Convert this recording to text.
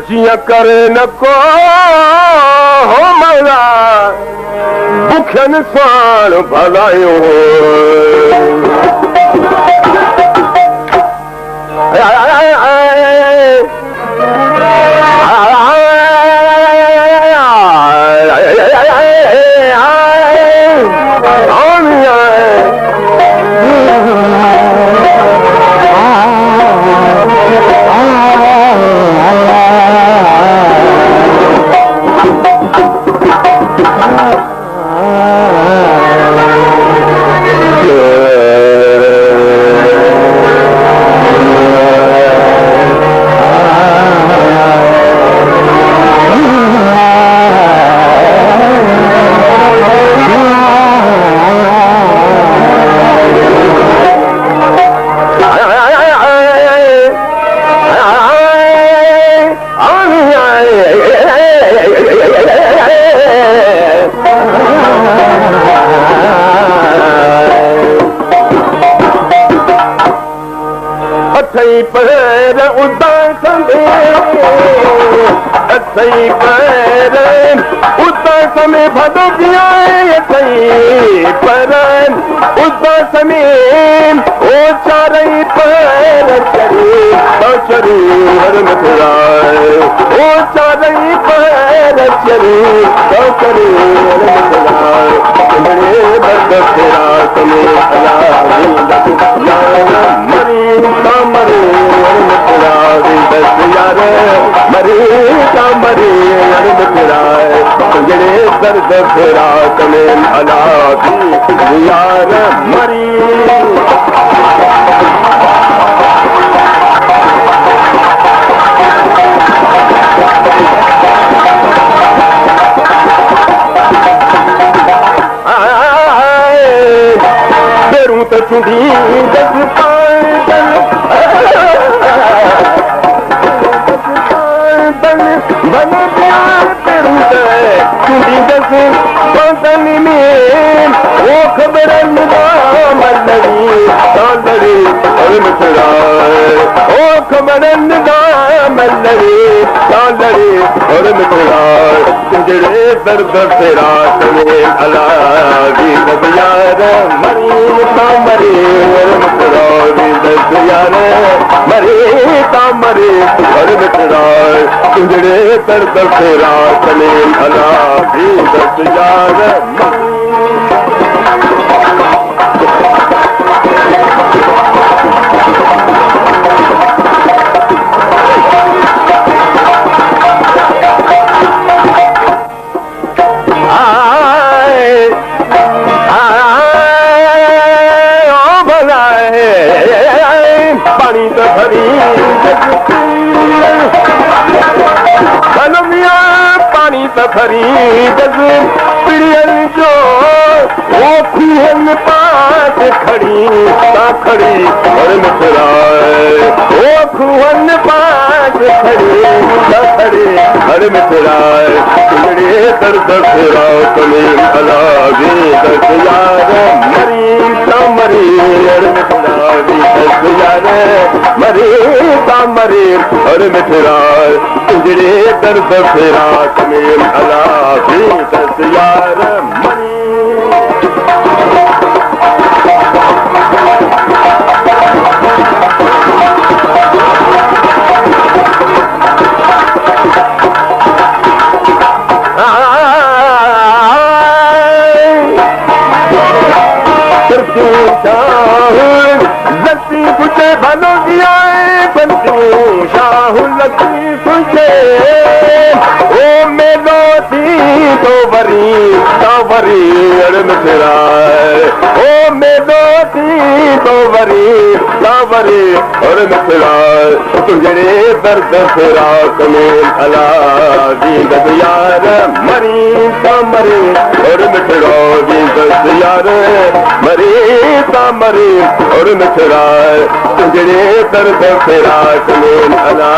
जिया करे न को हो मौला भुखन साण भलायो पैर उदास पैर उदास में भदो दिया पैर उदास में ओ चारई पैर चरी तो चरी हर मथुराए ओ चारई पैर चरी तो चरी हर मथुराए मेरे बद तेरा तुम्हें मरी मरी मरी मरी मरी जड़े दर्द फेरा कमें अला यार मरी बेरू तो चुंडी जग जड़े दर्द तेरा तुम्हें अला यार मरी मरी यार मरी मरी और मित्रार जड़े दर्द तेरा तुम्हें अला यार पानी तो भरी पानी तो भरी जग प्रियन जो वो खुहन पास खड़ी और मित्राए वो खुहन पास खड़ी हर मित्राए तुझे दर्द फेरा तुम्हें अला दस यार मरी मरी हर मित्राई मरी मरी और मिठरार तुझे दर्द फेरा तुम्हें अला दस यार मरी लतीफ से भलो दिया बंदू शाह लतीफ से ओ मेलो थी तो वरी अड़ मिठराए ओ मेलो थी तो वरी और मिठराए तुझे दर्द फेरा तुम्हें अला दस यार मरी मरी और मिठरो दस यार मरी मरी और मिठराए तुझे दर्द फेरा तुम्हें अला